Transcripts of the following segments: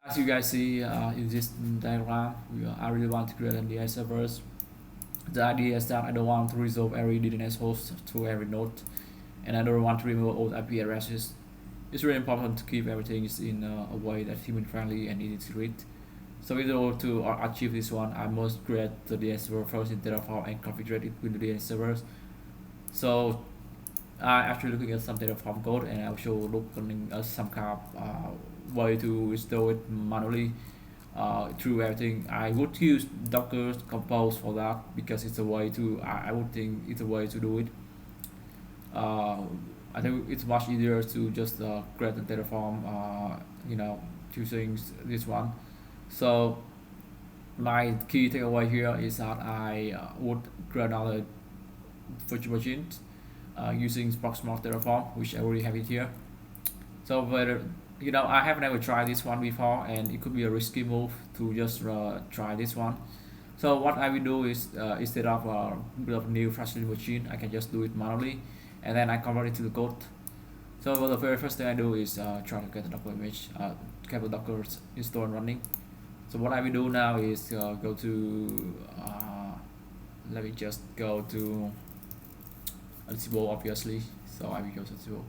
As you guys see in this diagram, I really want to create an DNS servers. The idea is that I don't want to resolve every DNS host to every node, and I don't want to remove all IP addresses. It's really important to keep everything in a way that's human friendly and easy to read. So in order to achieve this one, I must create the DNS server first in Terraform and configure it with the DNS servers. So I actually looking at some Terraform code, and I also looking at some kind of way to install it manually through everything. I would use Docker Compose for that because it's a way to. I would think it's a way to do it. Uh, I think it's much easier to just create a Terraform. Choosing this one. So my key takeaway here is that I would create another virtual machine using Proxmox Terraform, which I already have it here. So whether I have never tried this one before, and it could be a risky move to just try this one. So what I will do is instead of build a new virtual machine, I can just do it manually, and then I convert it to the code. So the very first thing I do is try to get the Docker image, get the Docker installed and running. So what I will do now is go to let me just go to Ansible, obviously. So I will go to Ansible,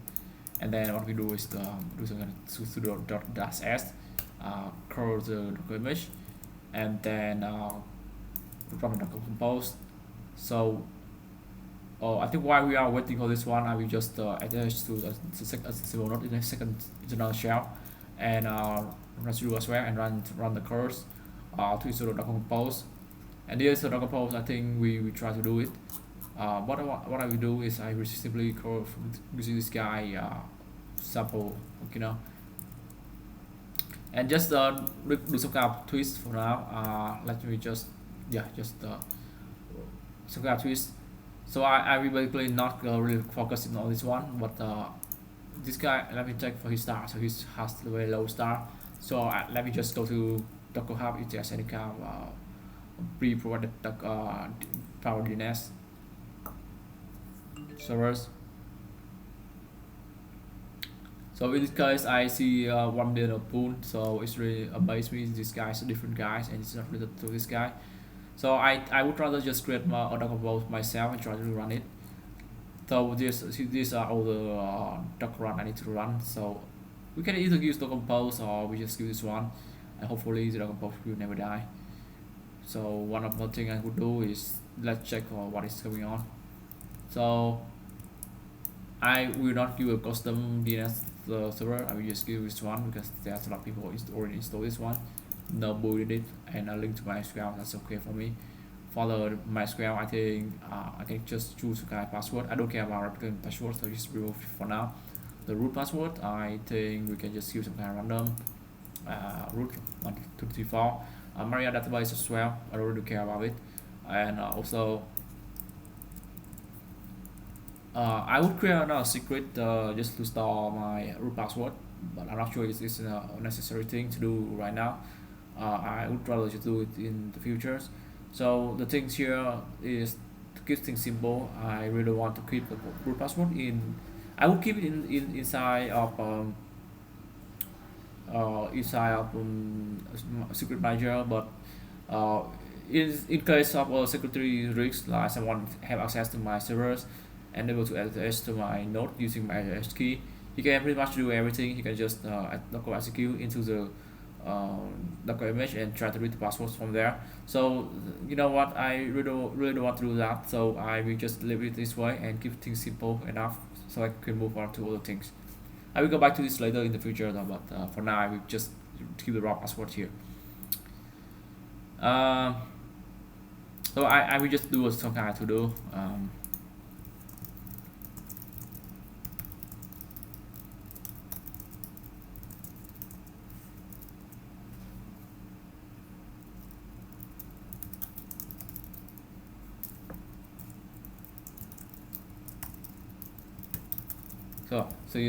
and then what we do is do something sudo-s curl the Docker image, and then run the Docker Compose. So I think while we are waiting for this one, I will just attach to the Ansible node in a second internal shell, and run sudo as well, and run the curls to install the Docker Compose. And here's the Docker Compose. I think we try to do it. What I will do is I will simply call using this guy sample, and just do some kind of twist for now. Let me just some kind of twist. So I will basically not really focusing on this one, but this guy, let me check for his star. So he has a very low star. So let me just go to Docker Hub if there's any kind of pre-provided power DNS servers. So in this case, I see 1 million of pool. So it's really amazed me. This guy's different guys, and it's not related to this guy. So I would rather just create a Docker Compose myself and try to run it. So these are all the Docker run I need to run. So we can either use Docker Compose, or we just use this one, and hopefully the Docker Compose will never die. So one of the things I would do is let's check what is going on. So I will not use a custom DNS server. I will just give this one because there's a lot of people already installed this one. No build it, and a link to MySQL. That's okay for me. For the MySQL, I think I can just choose a kind of password. I don't care about replicating password, so just remove it for now. The root password, I think we can just use some kind of random root 1 2 3 4. Maria database as well. I don't really care about it, and also. I would create another secret just to store my root password, but I'm not sure it's a necessary thing to do right now. I would rather just do it in the futures. So the things here is to keep things simple. I really want to keep the root password in. I would keep it inside of secret manager, but in case of a security risk, like someone have access to my servers and able to access to my node using my hash key, you can pretty much do everything. You can just Docker execute into the Docker image and try to read the passwords from there. So you know what, I really don't want to do that. So I will just leave it this way and keep things simple enough so I can move on to other things. I will go back to this later in the future though, but for now I will just keep the raw password here. So I will just do some kind of to do.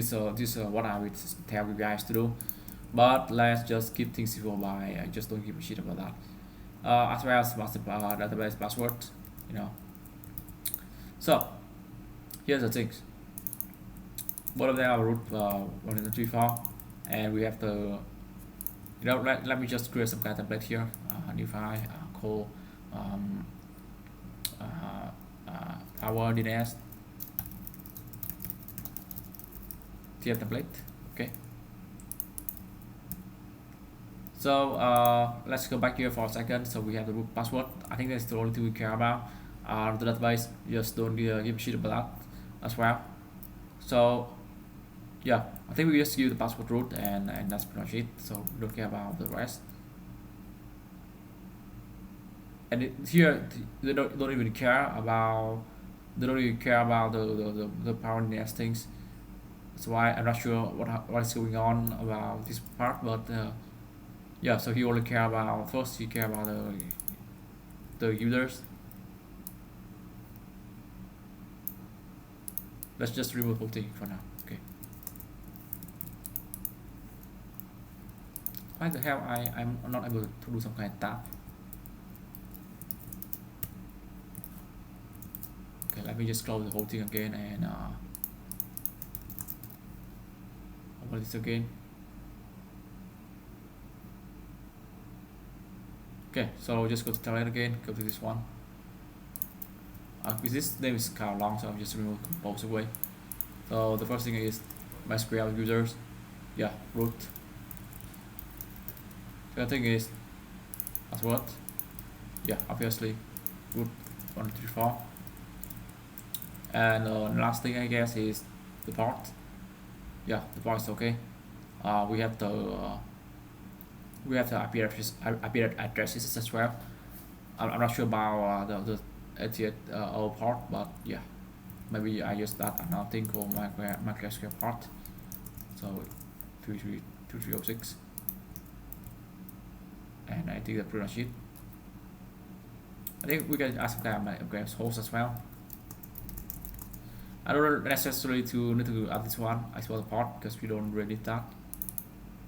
So this is what I will tell you guys to do, but let's just keep things simple by just don't give a shit about that. As well as master database password, So here's the things. Both of them are root 1 and 3 4, and we have the let me just create some kind of template here. Define call um, our DNS tier template. Okay. So let's go back here for a second. So we have the root password. I think that's the only thing we care about. The database, just don't give a shit about that as well. So yeah, I think we just give the password root and that's pretty much it. So we don't care about the rest. And here they don't even care about the power DNS things. So I'm not sure what is going on about this part, but yeah. So he only care about the users. Let's just remove the whole thing for now. Okay. Why the hell I'm not able to do some kind of tab? Okay, let me just close the whole thing again and open this again. Okay, so just go to template again, go to this one. Because this name is kind of long, so I'm just remove compose away. So the first thing is MySQL users, yeah, root. Second thing is password, yeah, obviously root 134. And last thing I guess is the port. Yeah, the port is okay. We have the IP addresses as well. I'm not sure about the 88 port, but yeah, maybe I use that another thing called MySQL port. So 2306, and I think that's pretty much it. I think we can ask them my host as well. I don't necessarily need to add this one as well, the port, because we don't really need that.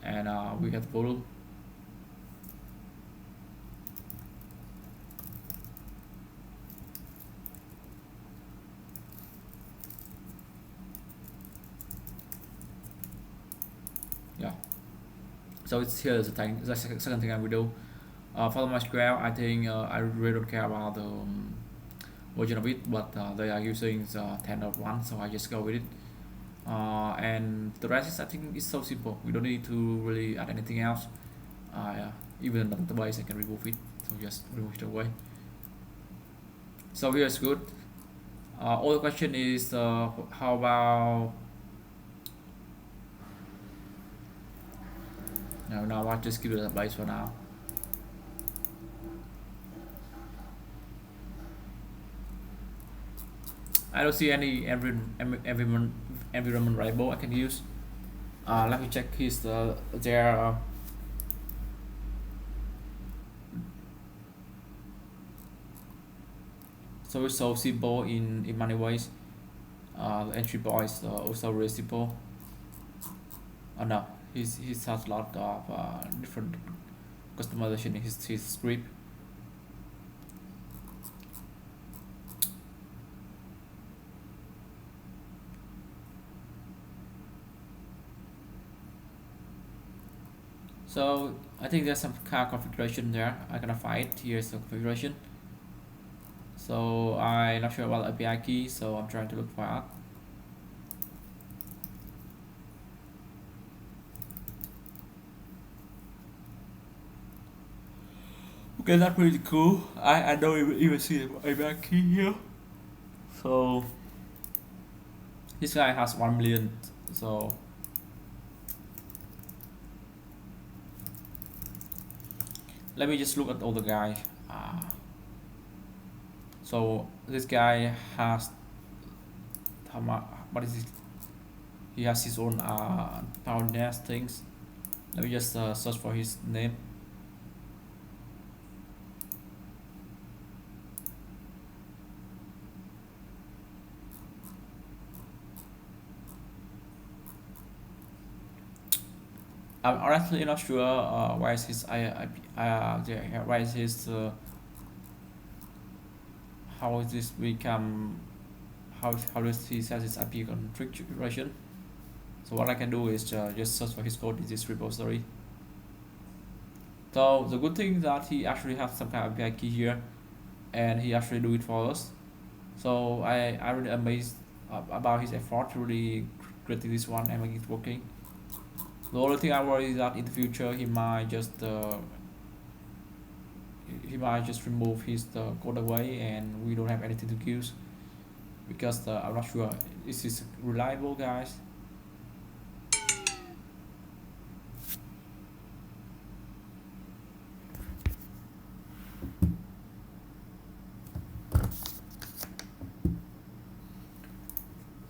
And we have the volume. Yeah. So it's here is the second thing I will do. For the MySQL, I think I really don't care about the version of it, but they are using the 10.1, so I just go with it. And the rest is, I think it's so simple. We don't need to really add anything else. Yeah, even the database I can remove it, so just remove it away. So here is good. All the question is how about now I'll just give it a database for now. I don't see any environment variable I can use. Let me check his their so it's so simple in many ways. The entry point is also really simple. No, he has a lot of different customization in his script. So I think there's some car configuration there. I'm gonna find it. Here's the configuration. So I'm not sure about the API key, so I'm trying to look for it. Okay, that's pretty cool. I don't even see the API key here. So this guy has 1 million. So let me just look at all the guys. So this guy has how much? What is it? He has his own power nest things. Let me just search for his name. I'm honestly not sure why is his why is his how is this become how does he set his IP configuration. So what I can do is just search for his code in this repository. So the good thing is that he actually has some kind of API key here, and he actually do it for us. So I really amazed about his effort to really creating this one and make it working. The only thing I worry is that in the future he might just remove his code away and we don't have anything to use, because I'm not sure this is reliable, guys.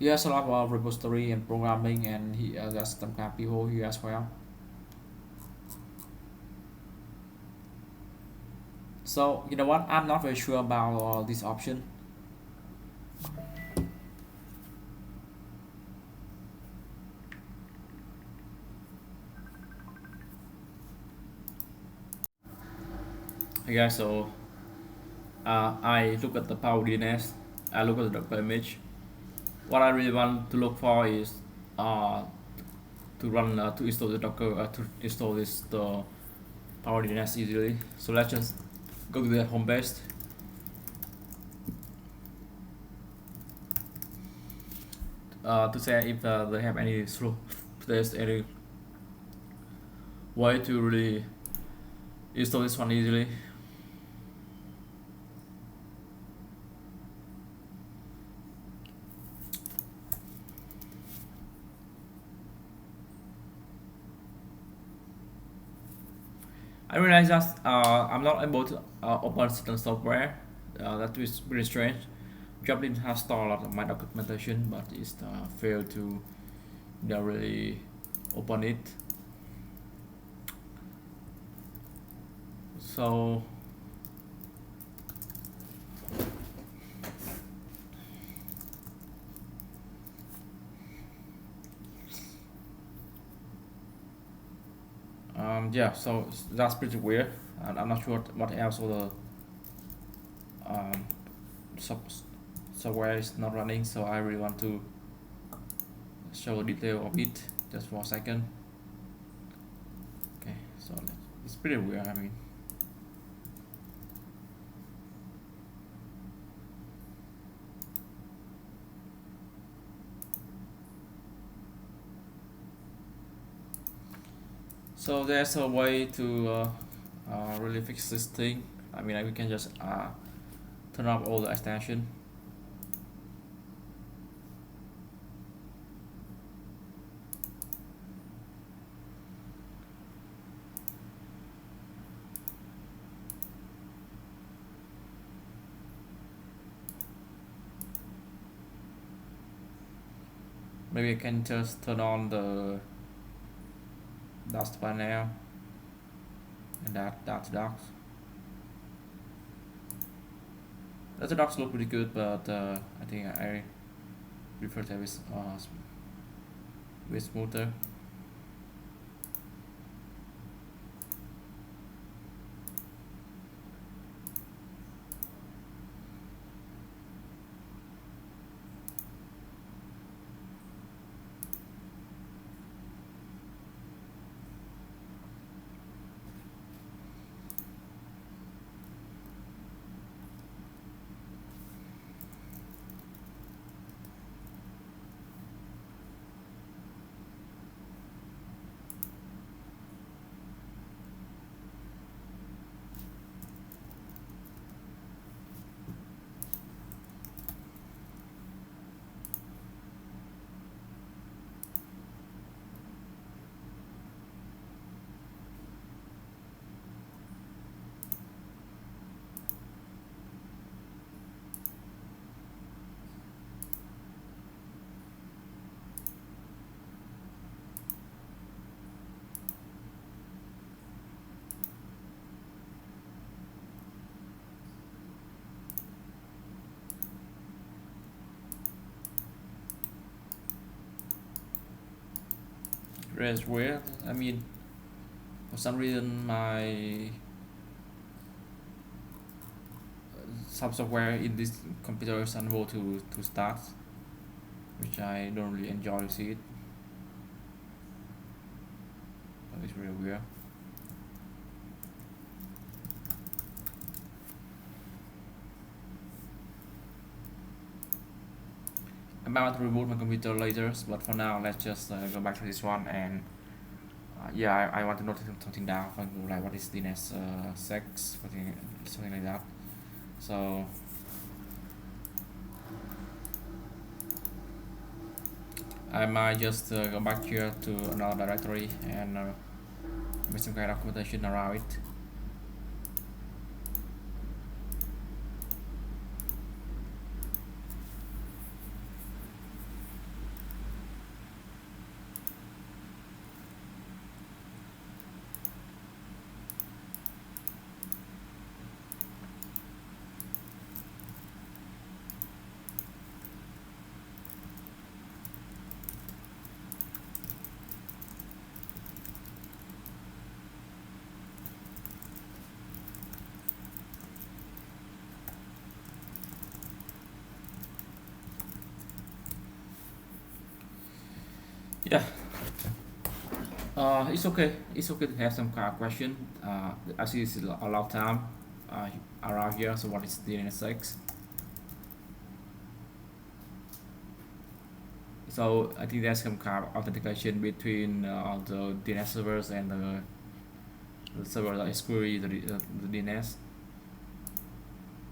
He has a lot of repository and programming, and he has some kind of people here as well. So you know what? I'm not very sure about this option. Yeah, so I look at the Power DNS. I look at the Docker image. What I really want to look for is uh, to install the Docker to install the Power DNS easily. So let's just go to the home base. To say if they have any there's any way to really install this one easily. I realize that I'm not able to open certain software. That is really strange. Joplin has stored a lot of my documentation, but it's failed to really open it. So yeah, so that's pretty weird, and I'm not sure what else other um, software is not running. So I really want to show a detail of it just for a second. Okay, so it's pretty weird. I mean, so there's a way to really fix this thing. I mean, we can just turn off all the extension. Maybe I can just turn on the dust panel and that's docs. The docs look pretty good, but I think I prefer to have it with smoother. It's weird. I mean, for some reason my some software in this computer is unable to start, which I don't really enjoy to see it. So it's really weird. might want to reboot my computer later, but for now let's just go back to this one. And yeah, I want to note something down, like what is DNS 6, something like that. So I might just go back here to another directory and make some kind of documentation around it. Yeah, it's okay. It's okay to have some kind of question. I see it's a lot of time around here. So what is DNS 6? So I think there's some kind of authentication between the DNS servers and the server that is query the DNS.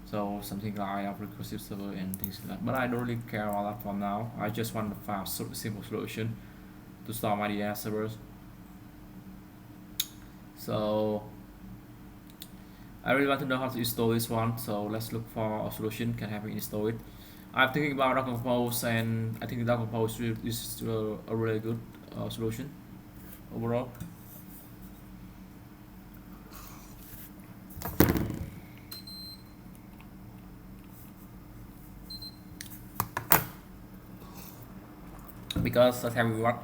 So something like a recursive server and things like that. But I don't really care about that for now. I just want a fast, simple solution to start my DNS servers. So I really want to know how to install this one. So let's look for a solution can help me install it. I'm thinking about Docker Compose, and I think Docker Compose is a really good solution overall. Because that's how we work.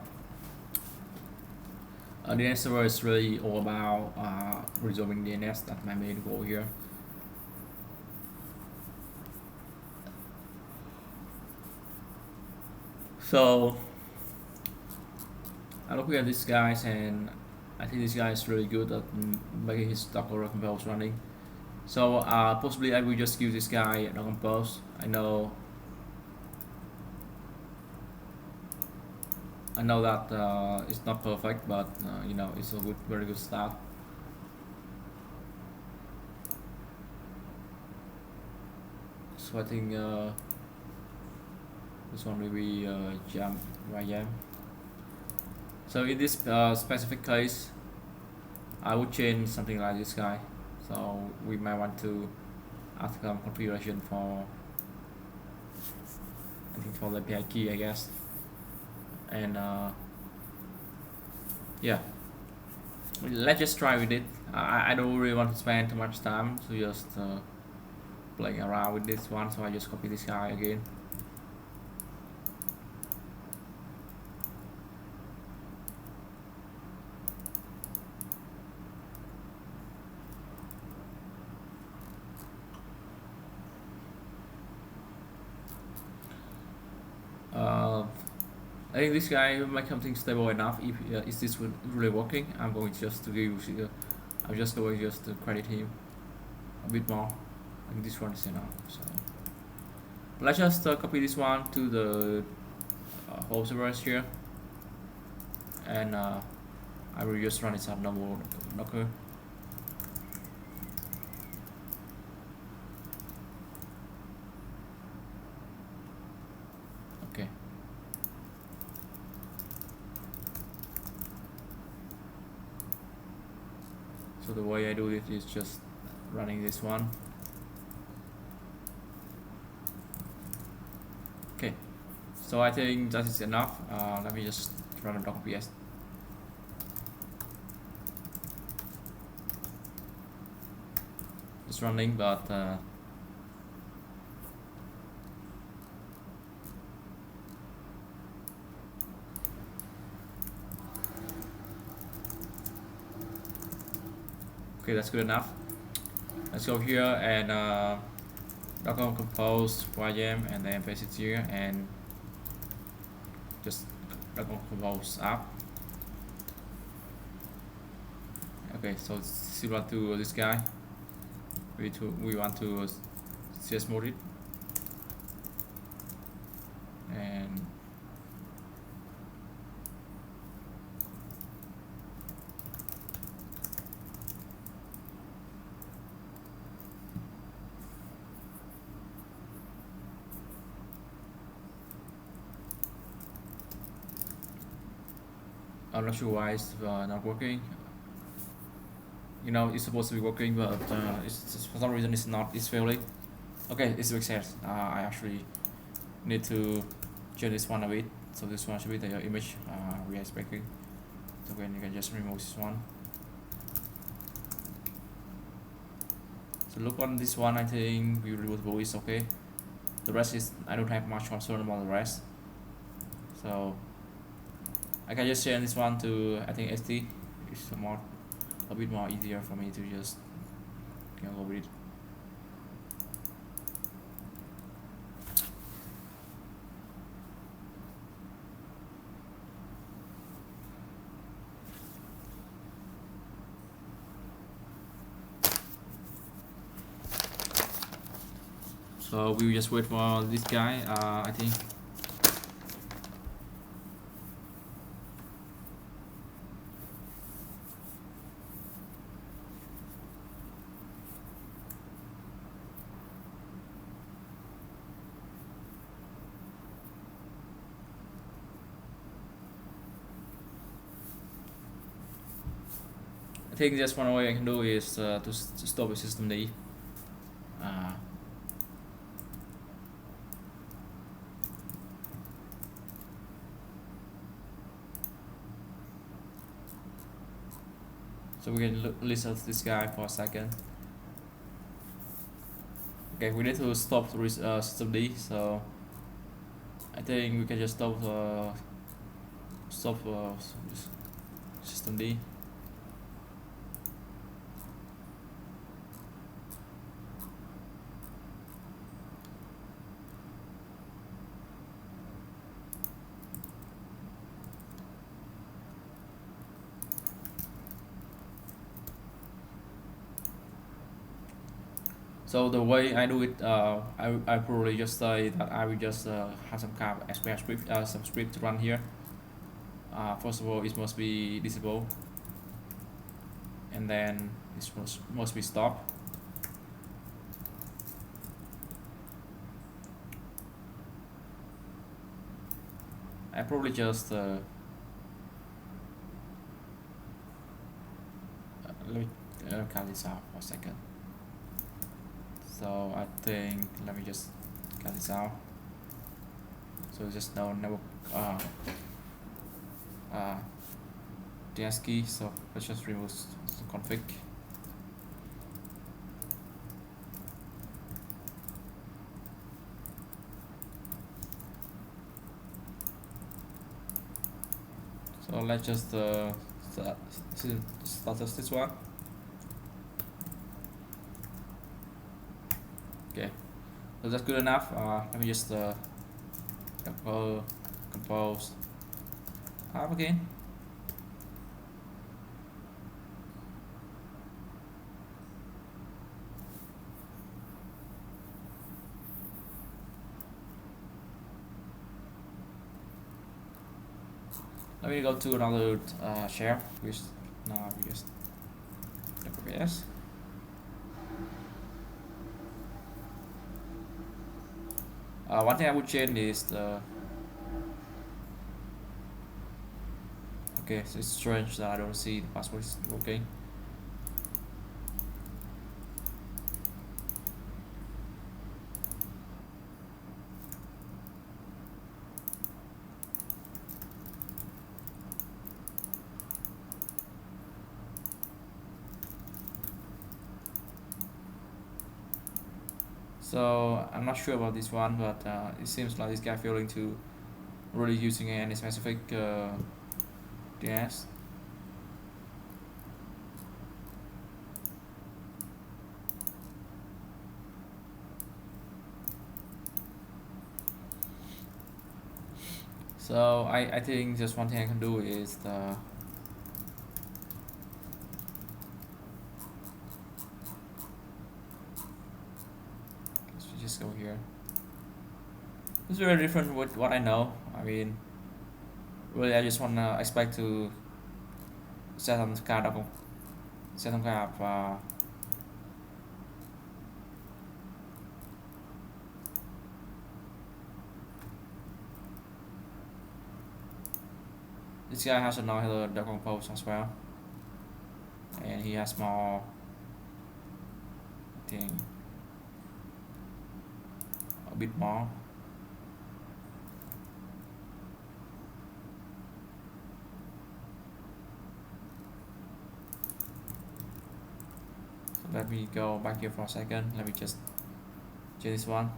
DNS server is really all about resolving DNS. That's my main goal here. So I'm looking at these guys, and I think this guy is really good at making his Docker Compose running. So possibly I will just give this guy Docker Compose. I know that it's not perfect, but you know, it's a very good start. So I think this one will be jam. So in this specific case, I would change something like this guy. So we might want to add some configuration for, I think, for the API key, I guess. And yeah, let's just try with it. I don't really want to spend too much time to just playing around with this one, so I just copy this guy again. I think this guy will make something stable enough. If is this really working, I'm going just to give. I'm just going just to credit him a bit more. I think this one is enough. So let's just copy this one to the whole servers here, and I will just run it as normal Docker. Okay. So the way I do it is just running this one. Okay, so I think that is enough. Let me just run a Docker PS. It's running, but okay, that's good enough. Let's go here and Docker Compose Kubeadm, and then paste it here, and just Docker Compose app. Okay, so it's similar to this guy. We want to CS mode it. and I'm not sure why it's not working. You know, it's supposed to be working, but it's for some reason it's not. It's failing. Okay, it's success. I actually need to change this one a bit. So this one should be the image we are expecting. So then you can just remove this one. So look on this one. I think we removable is okay. The rest is I don't have much concern about the rest. So I can just change this one to I think ST. It's a bit more easier for me to just go with it. So we will just wait for this guy. I think just one way I can do is to stop the system D. So we can listen to this guy for a second. Okay, we need to stop the system D. So I think we can just stop system D. So the way I do it, I probably just say that I will just have some kind of SQL script, some script to run here. First of all, it must be disabled, and then this must be stopped. I probably just let me cut this out for a second. So I think let me just cut this out. So just no network DNS key. So let's just remove config. So let's just start this one. Okay, so that's good enough. Let me just compose up again. Let me go to another share, which now we just WS. One thing I would change is the okay, so it's strange that I don't see the password is working. So I'm not sure about this one, but it seems like this guy failing to really using any specific DNS. So I think just one thing I can do is let's just go here. It's very different with what I know. I mean, really, I just wanna expect to set some kind of set some kind of this guy has another the compose as well, and he has more thing, a bit more. So let me go back here for a second. Let me just change this one.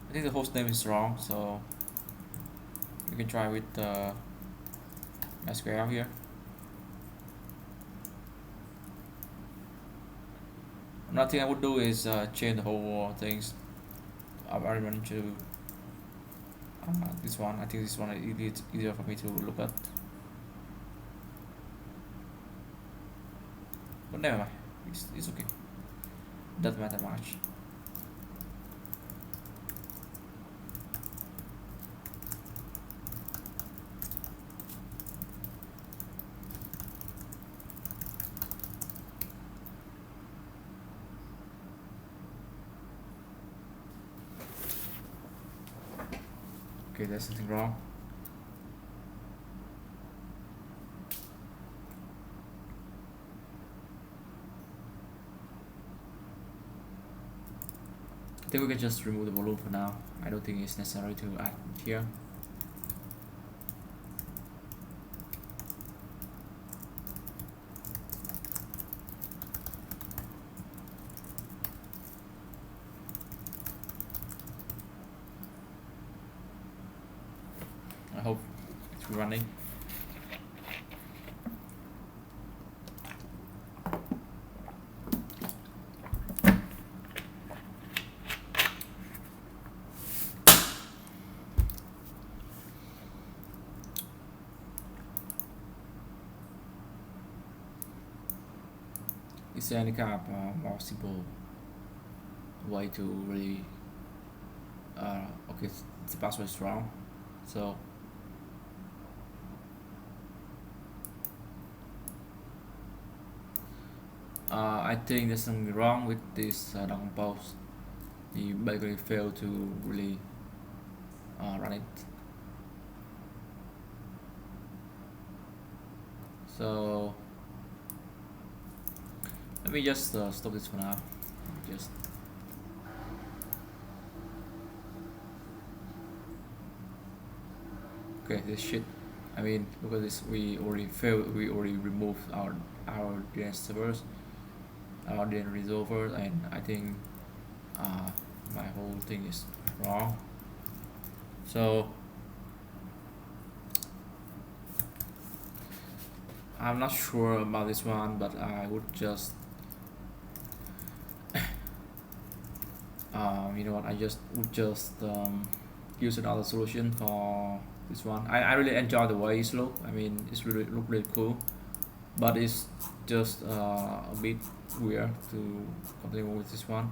I think the host name is wrong, so we can try with SQL here. Another thing I would do is change the whole things. I want to this one. I think this one is easier for me to look at. But never mind, it's okay. Doesn't matter much. Okay, there's something wrong. I think we can just remove the volume for now. I don't think it's necessary to add here. I hope it's running. Is there any kind of more simple way to really okay, the password is wrong, so I think there's something wrong with this document post. You basically failed to really run it. So let me just stop this for now. Just okay, this shit. I mean, look at this. We already failed. We already removed our DNS servers, our DNS resolver, and I think my whole thing is wrong. So I'm not sure about this one, but I would just you know what, I just would just use another solution for this one. I really enjoy the way it's look. I mean, it's really look really cool, but it's just a bit weird to continue with this one.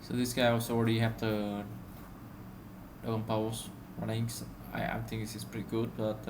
So this guy also already have the compose running. So I think this is pretty good, but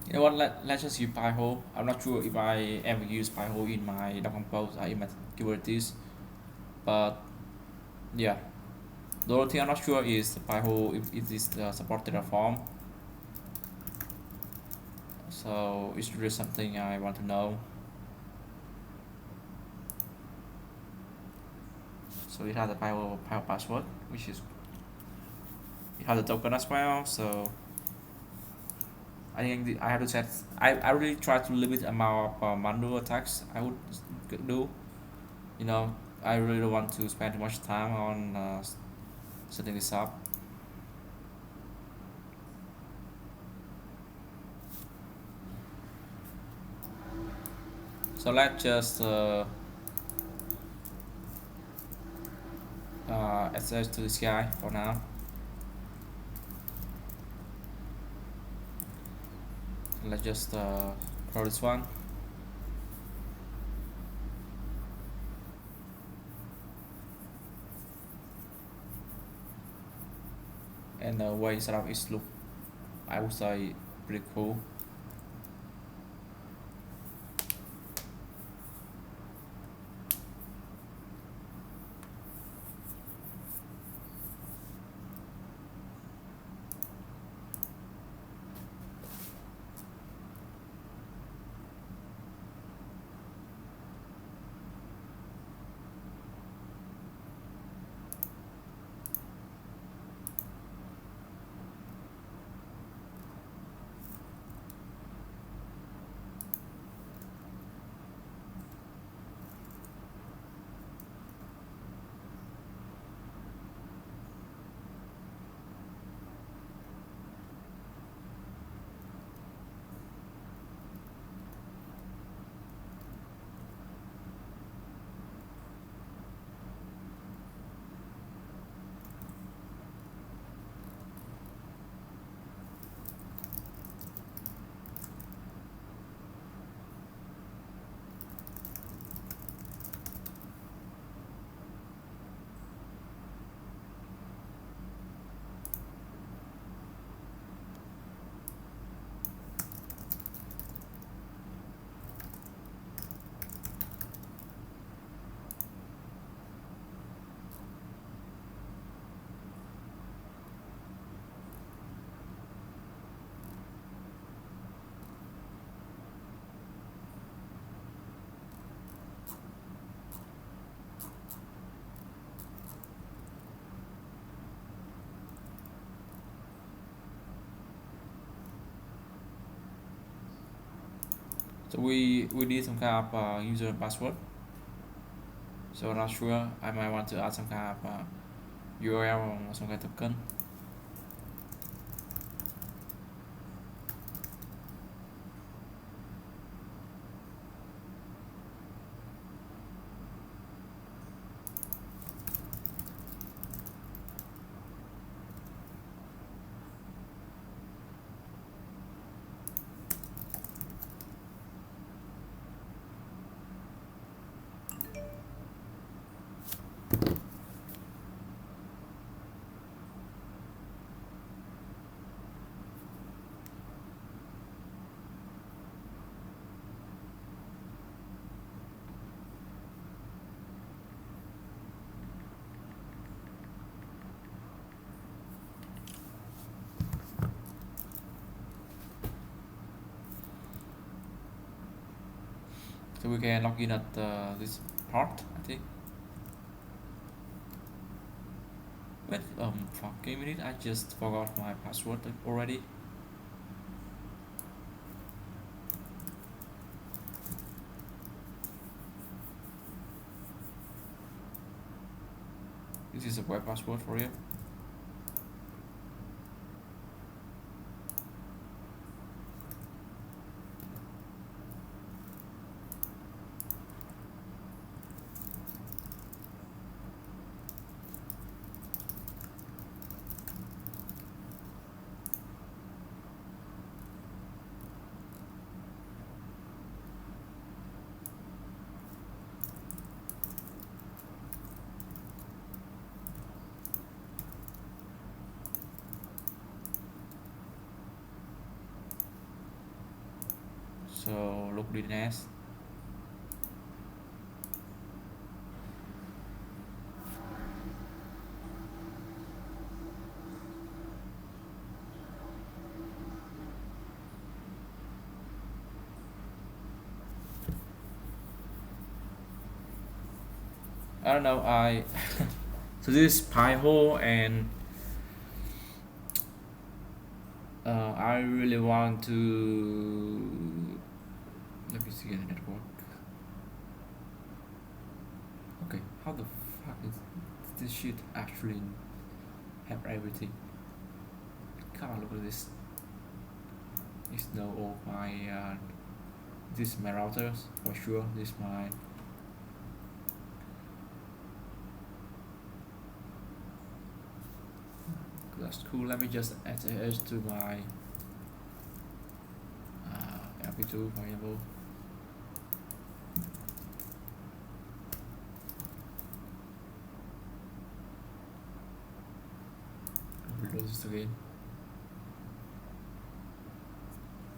you know what? Let's just use Pi-hole. I'm not sure if I ever use Pi-hole in my doc compose or in my Kubernetes, but yeah. The only thing I'm not sure is the Pi-hole if it is supported a form. So it's really something I want to know. So it has a Pi-hole password, which is it has a token as well. So I think I have to set. I really try to limit the amount of manual attacks I would do. You know, I really don't want to spend too much time on setting this up. So let's just access to this guy for now. Let's just throw this one. And the way setup is look, I would say, pretty cool. So we need some kind of user password. So I'm not sure. I might want to add some kind of URL or some kind of token. So we can log in at this part, I think. Wait, fuck a minute, I just forgot my password already. This is a web password for you. So look DNS. I don't know, so this is Pi-hole, and I really want to, let me see the network. Okay, how the fuck is this shit actually have everything? Come on, look at this. It's no all my this is my routers for sure. This is my that's cool. Let me just attach to my LP2 variable. Reload this again.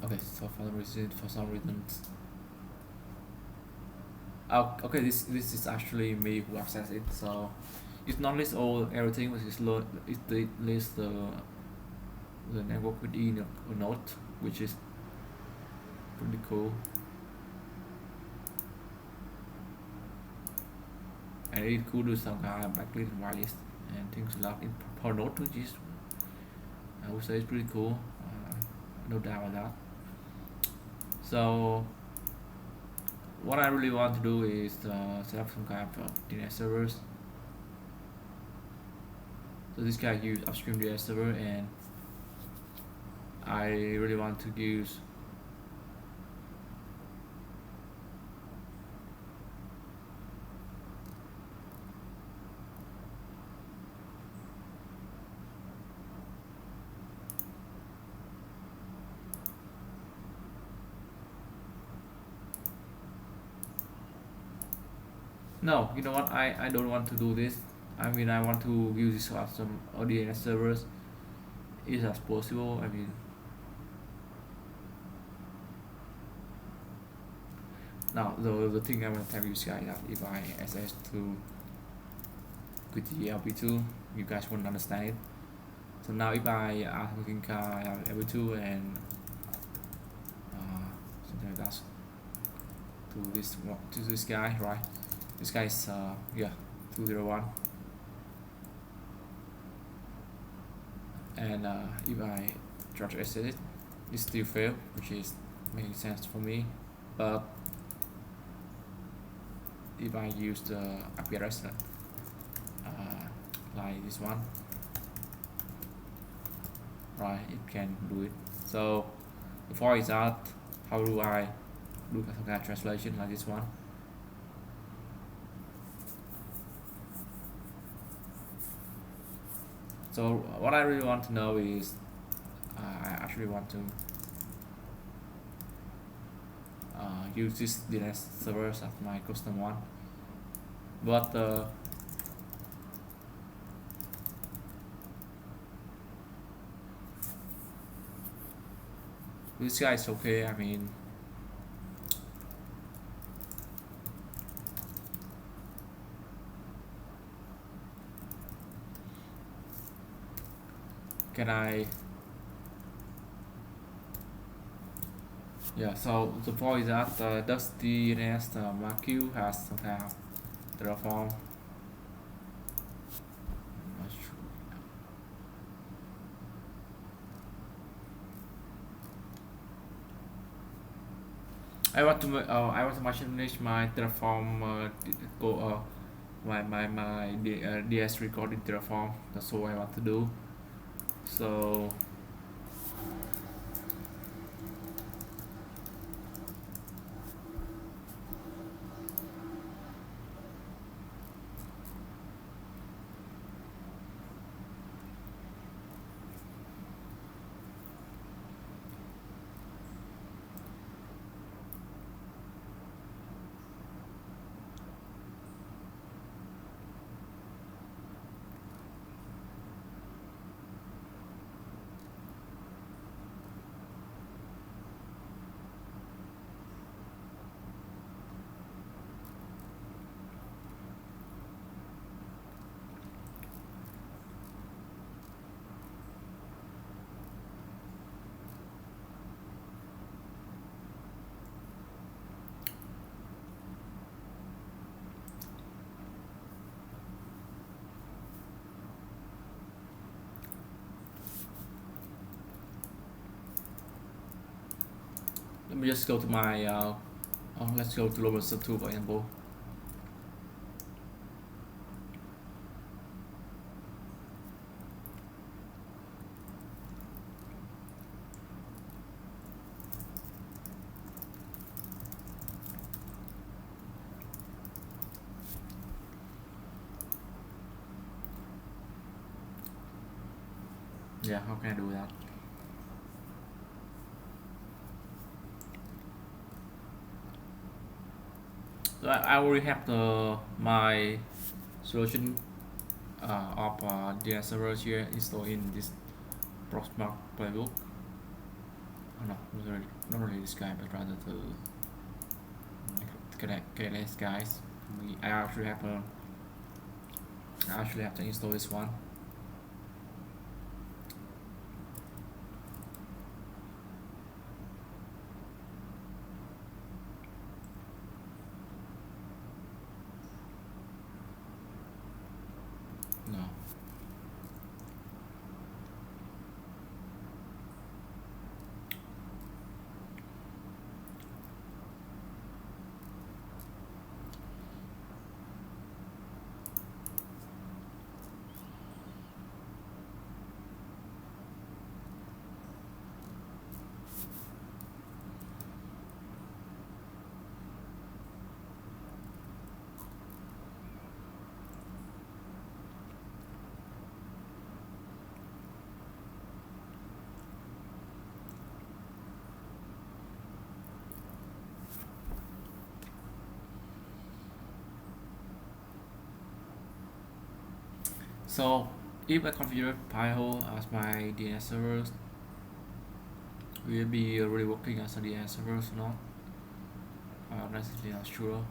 Okay, so for some reason. Oh, okay, this is actually me who access it. So it's not list all everything, but it lists the network within a node, which is pretty cool. And it could do some kind of backlist and whitelist and things like in per node, which is I would say it's pretty cool. No doubt about that. So what I really want to do is set up some kind of DNS servers. So this guy uses upstream DNS server, and I really want to use no, you know what, I don't want to do this. I mean, I want to use this as some DNS servers is as possible. I mean, now the thing I want to tell you guys that if I access to with the LP2, you guys won't understand it. So now if I add something LP2 and something like that to this guy, right? This guy is yeah, 201. And if I try to access it, it still fail, which is making sense for me. But if I use the IP address like this one, right, it can do it. So before is that, how do I do some kind of translation like this one? So what I really want to know is I actually want to use this DNS servers as my custom one, but this guy is okay. I mean, can I, Yeah, so the point is that does DNS MAQ has some kind of Terraform? Not sure. I want to manage my Terraform my DS record in Terraform. That's all I want to do. So let me just go to my let's go to lower sub 2 for example. Yeah, how can I do that? So I already have my solution of DNS servers here installed in this Proxmark playbook. Oh, no, not really this guy, but rather the KNS guys. I actually have to install this one. No. So if I configure Pi-hole as my DNS servers, will it be really working as a DNS servers or not? I'm honestly not sure.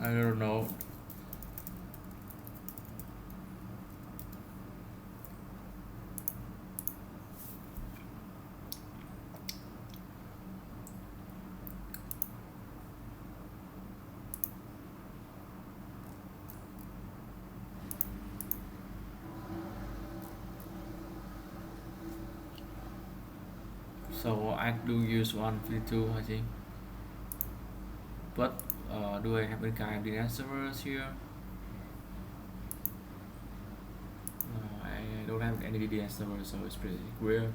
I don't know. So I do use 152, I think. But do I have any kind of DNS servers here? with any DNS server, so it's pretty weird.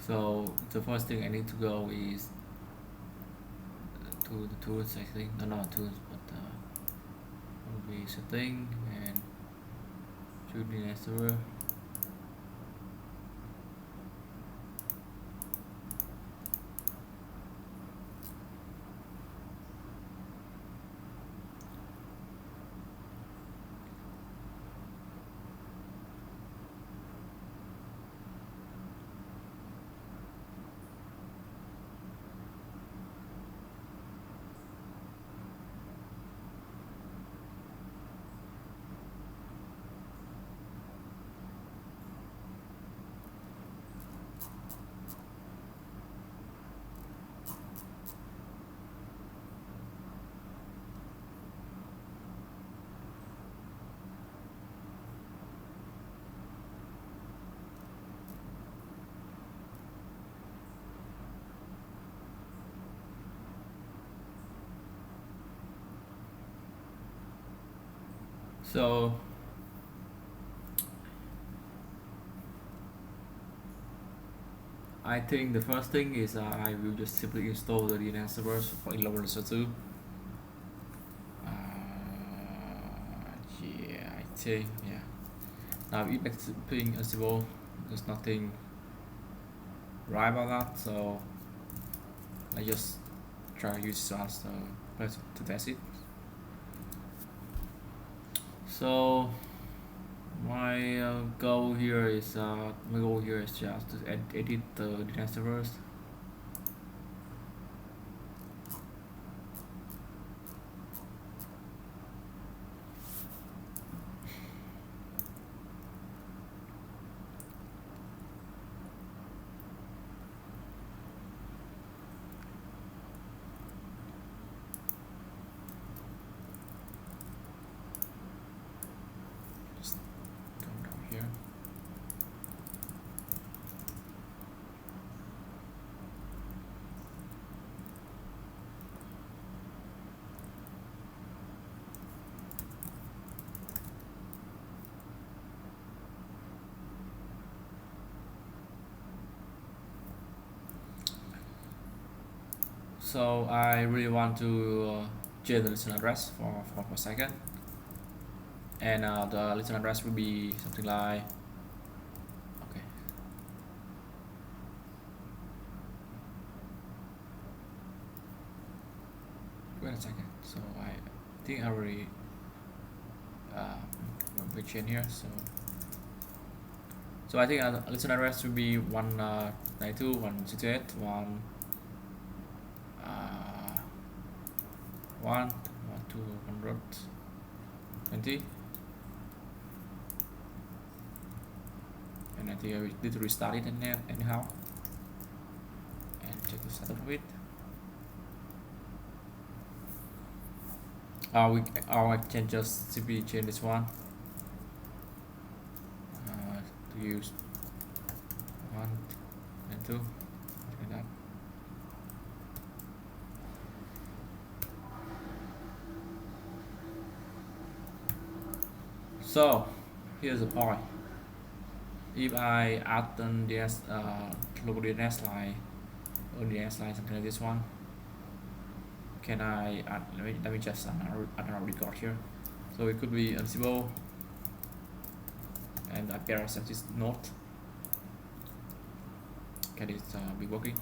So the first thing I need to go is to the tools, I think. No, not tools, but will be setting and choose DNS server. So I think the first thing is I will just simply install the DNS servers for in level 2. Yeah, I think, yeah. Now if it's being Ansible, there's nothing right about that, so I just try to use as the place to test it. So my goal here is just to edit the DNS servers. Just come down here. So I really want to change the listen address for a second, and the listen address will be something like, okay, wait a second. So I think I already we change here. So I think listen address will be 192.168.1. 220, and I think I need to restart it anyhow and check the setup of it. I can just simply change this one to use 1 and 2 like that. So here's the point. If I add an DNS, local DNS line or DNS line, something like this one, can I add? Let me just add another record here. So it could be Ansible and IP address of this node. Can it be working?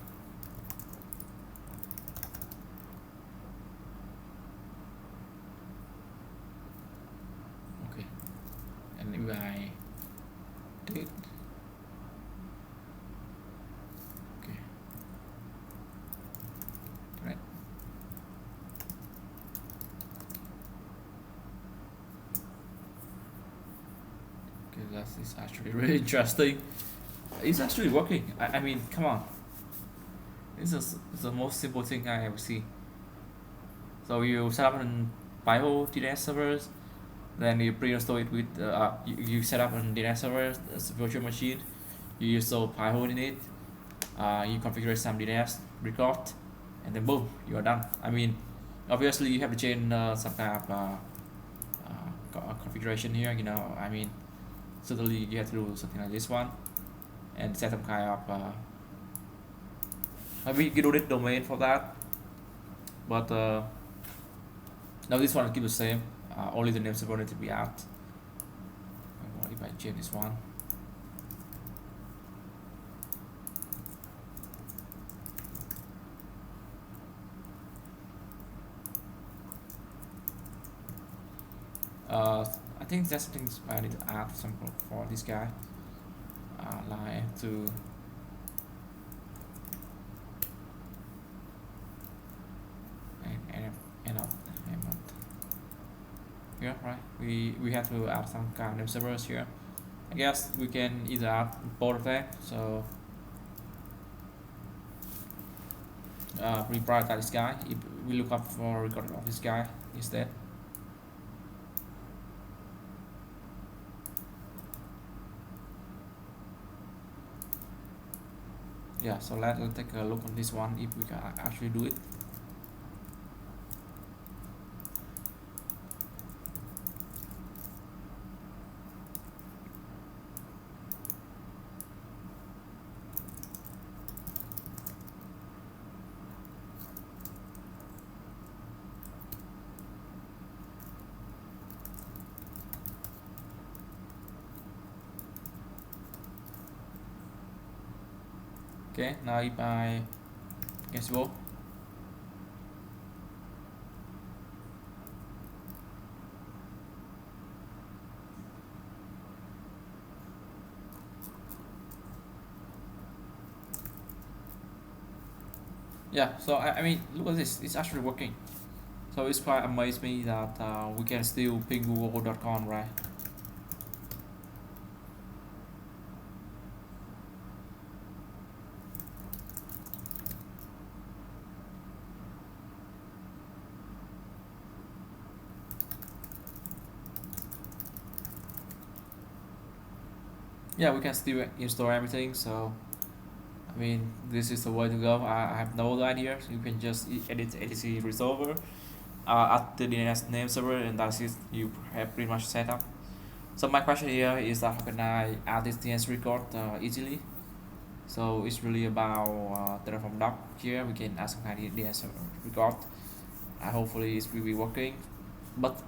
Okay, and if I did, okay, right. Okay, that is actually really interesting. It's actually working. I mean, come on. This is the most simple thing I ever see. So you set up an Pi-hole DNS servers, then you pre-install it with you set up an DNS server as a virtual machine. You install Pi-hole in it. You configure some DNS record, and then boom, you are done. I mean, obviously you have to change some kind of configuration here. You know, I mean, certainly you have to do something like this one, and set some kind of maybe you do it domain for that. But now this one keep the same. Only the name server need to be out. If I change this one. I think that's something I need to add some for this guy. Line to end of here, right? We have to add some kind of servers here. I guess we can either add both of them. So we prioritize this guy. If we look up for record of this guy instead. Yeah, so let's take a look on this one if we can actually do it. Okay, now if I guess go. Yeah, so I mean, look at this, it's actually working. So it's quite amazed me that we can still ping google.com, right? Yeah, we can still install everything. So I mean, this is the way to go. I have no other idea. So you can just edit etc resolver, add the DNS name server, and that's it. You have pretty much set up. So my question here is that how can I add this DNS record easily? So it's really about Terraform doc here. We can add some kind of DNS record. Hopefully it will be working. But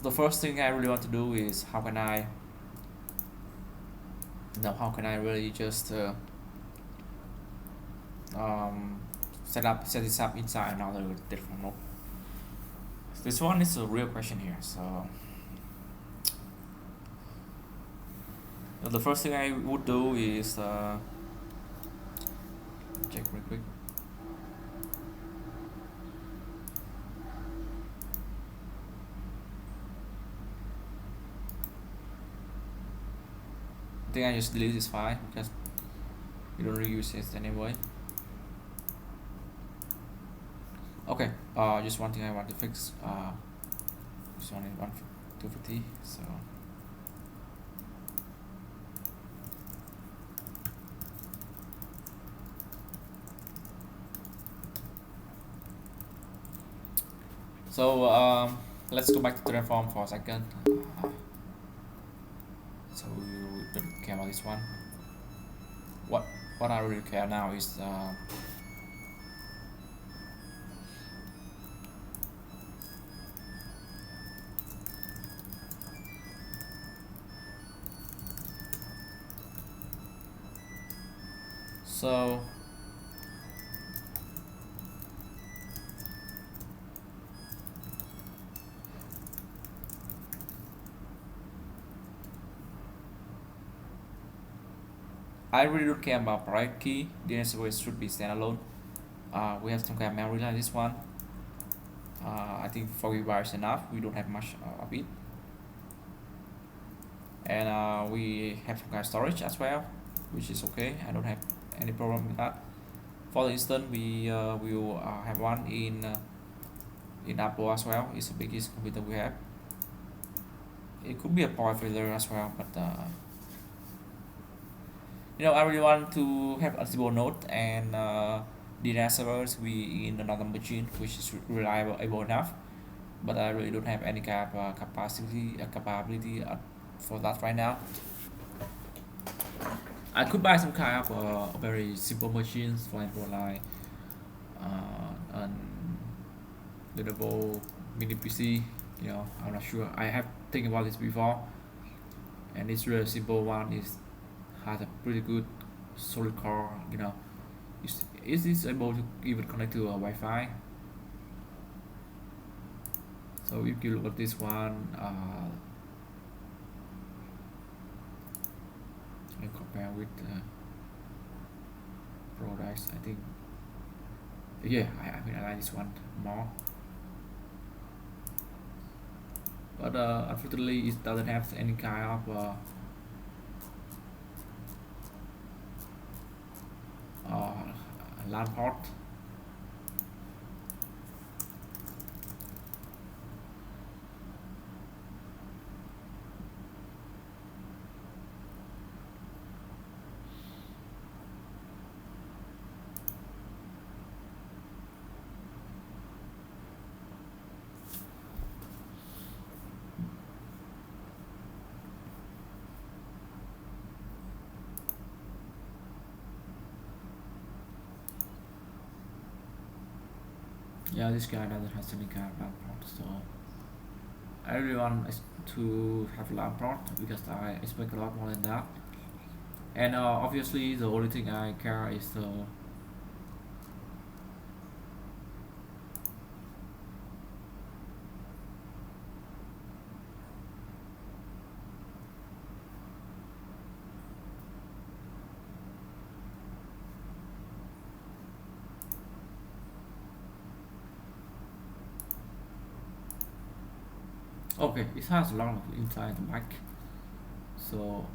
the first thing I really want to do is how can I really just set this up inside another Terraform node. This one is a real question here. So the first thing I would do is check real quick. I think I just delete this file because we don't really use it anyway. Okay, just one thing I want to fix. This one is 250. So let's go back to Terraform for a second. So we don't care about this one. What I really care now is so I really don't care about private key. DNS server should be standalone. We have some kind of memory like this one. I think 4 GB is enough. We don't have much of it. And we have some kind of storage as well. which is okay. I don't have any problem with that. For instance, we will have one in Apple as well. It's the biggest computer we have. It could be a power failure as well, but I really want to have a stable node and DNS servers we in another machine which is reliable enough, but I really don't have any kind of capability for that right now. I could buy some kind of very simple machines, for example, like a little mini PC. I'm not sure. I have think about this before, and this really simple one has a pretty good solid core. Is this able to even connect to a Wi-Fi? So if you look at this one, and compare with products, I think, yeah, I like this one more. But unfortunately, it doesn't have any kind of LAN port. Yeah, this guy doesn't have any kind of LAN port, so I really want to have LAN port because I expect a lot more than that. And obviously, the only thing I care is the okay, it has a lot of inside the back, so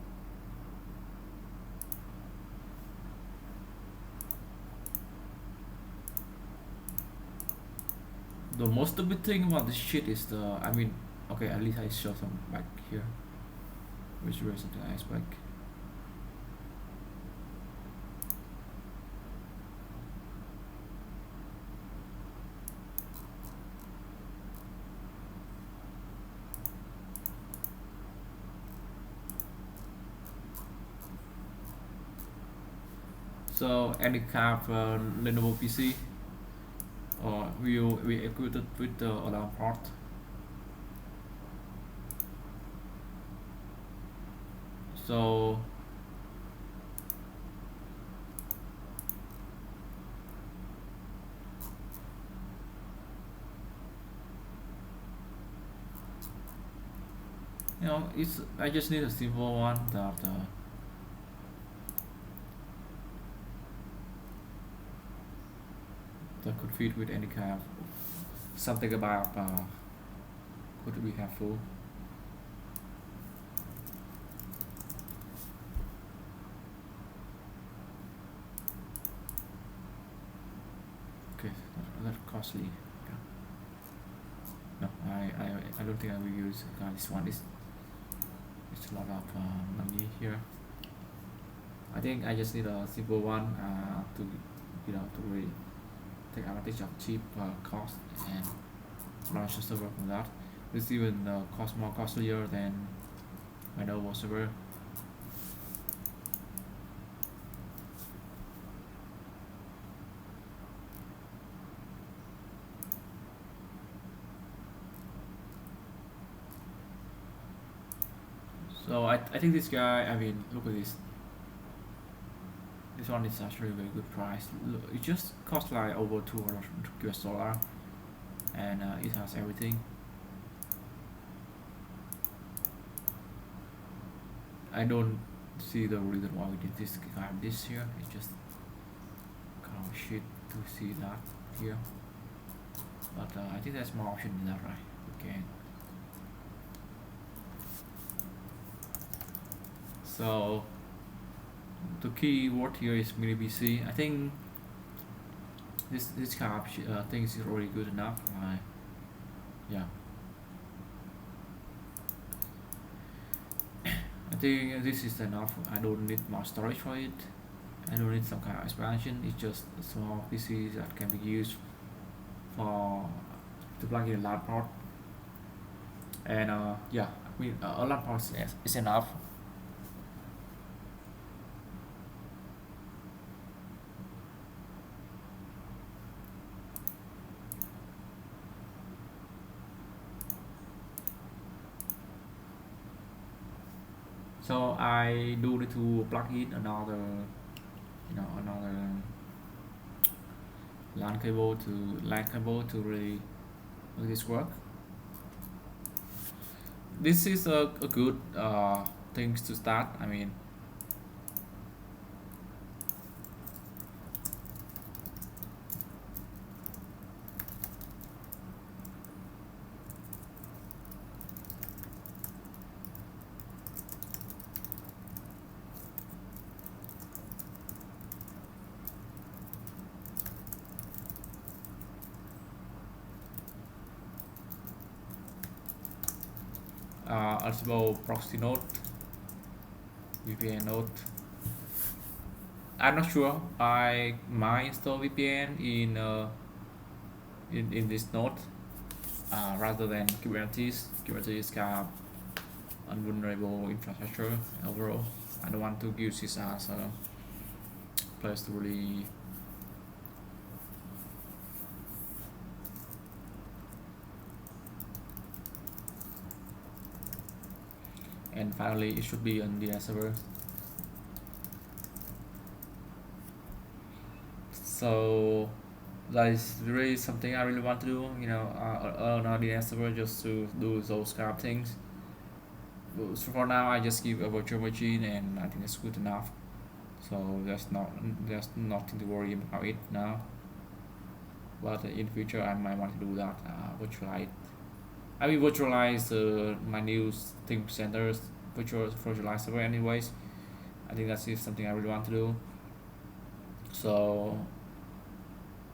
the most stupid thing about this shit is okay, at least I show some back here, which is something I expect. So any kind of Lenovo PC or will be equipped with the alarm port. So I just need a simple one that could fit with any kind of something about could be helpful. Okay, that's costly. Okay. No, I don't think I will use this one. It's a lot of money here. I think I just need a simple one to to really take advantage of cheap cost and launch a server from that. This even cost more costlier than my normal server. So I think this guy, look at this. This one is actually a very good price. Look, it just costs like over $200 and it has everything. I don't see the reason why we did this here. It's just kind of shit to see that here. But I think there's more option in that, right? Okay. So The keyword here is mini PC. I think this kind of things is already good enough. Yeah, I think this is enough. I don't need more storage for it. I don't need some kind of expansion. It's just a small PC that can be used for to plug in a LAN port. And yeah, I mean a LAN port is enough. So I do need to plug in another, another LAN cable to really make this work. This is a good things to start. I mean, also proxy node, VPN node. I'm not sure. I might install VPN in this node rather than Kubernetes. Kubernetes is kind of unvulnerable infrastructure overall. I don't want to use this as a place to really and finally it should be on DNS server. So that is really something I really want to do, on a DNS server, just to do those kind of things. So for now I just give a virtual machine and I think it's good enough. So there's nothing to worry about it now. But in future I might want to do that, virtualize. I will virtualize my new thing centers, virtualize server anyways. I think that's something I really want to do. So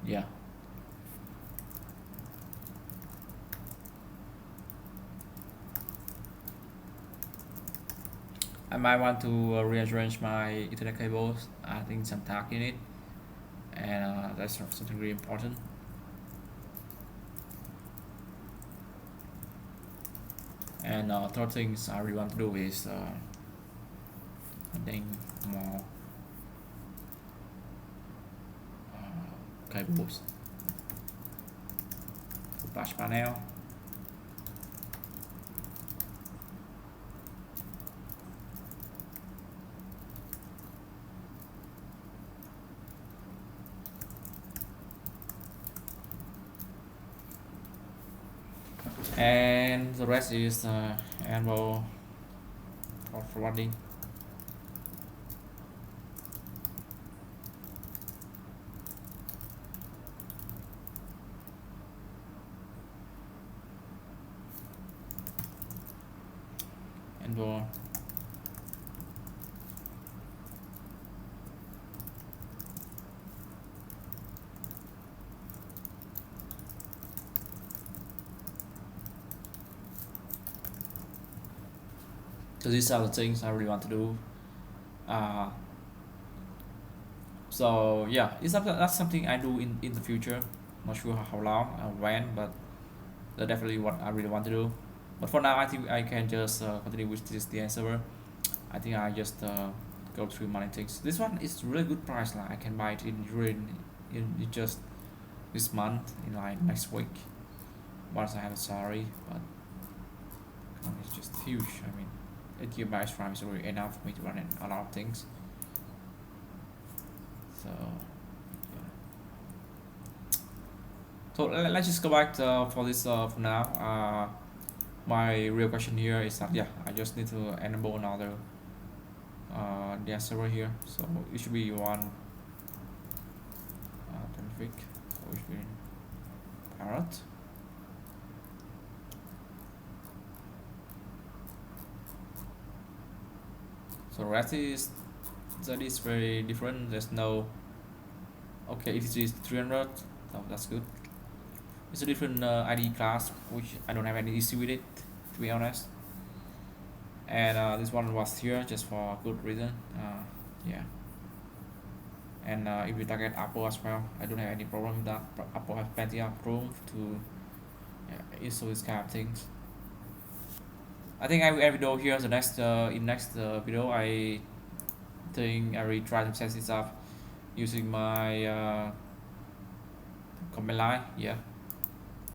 yeah. I might want to rearrange my Ethernet cables. I think some tag in it, and that's something really important. And third things I really want to do is adding more cables to patch panel. And the rest is enable for forwarding. Enable so these are the things I really want to do. So yeah, that's something I do in the future. Not sure how long or when, but that's definitely what I really want to do. But for now I think I can just continue with this DNS server. I think I just go through many things. This one is really good price. Like I can buy it in just this month, in like next week, once I have a salary. But it's just huge. I mean, 8 GB RAM is already enough for me to run a lot of things. So yeah. So let's just go back for this for now. My real question here is that I just need to enable another DNS server here. So it should be one traffic. So it should be parrot. So rest is that is very different. There's no, okay, it is 300, so that's good. It's a different ID class, which I don't have any issue with it, to be honest. And this one was here just for a good reason. Yeah. And if you target Apple as well, I don't have any problem with that. Apple has plenty of room to issue this kind of things. I think I will end video here. The next in next video, I think I will try to test this up using my command line. Yeah.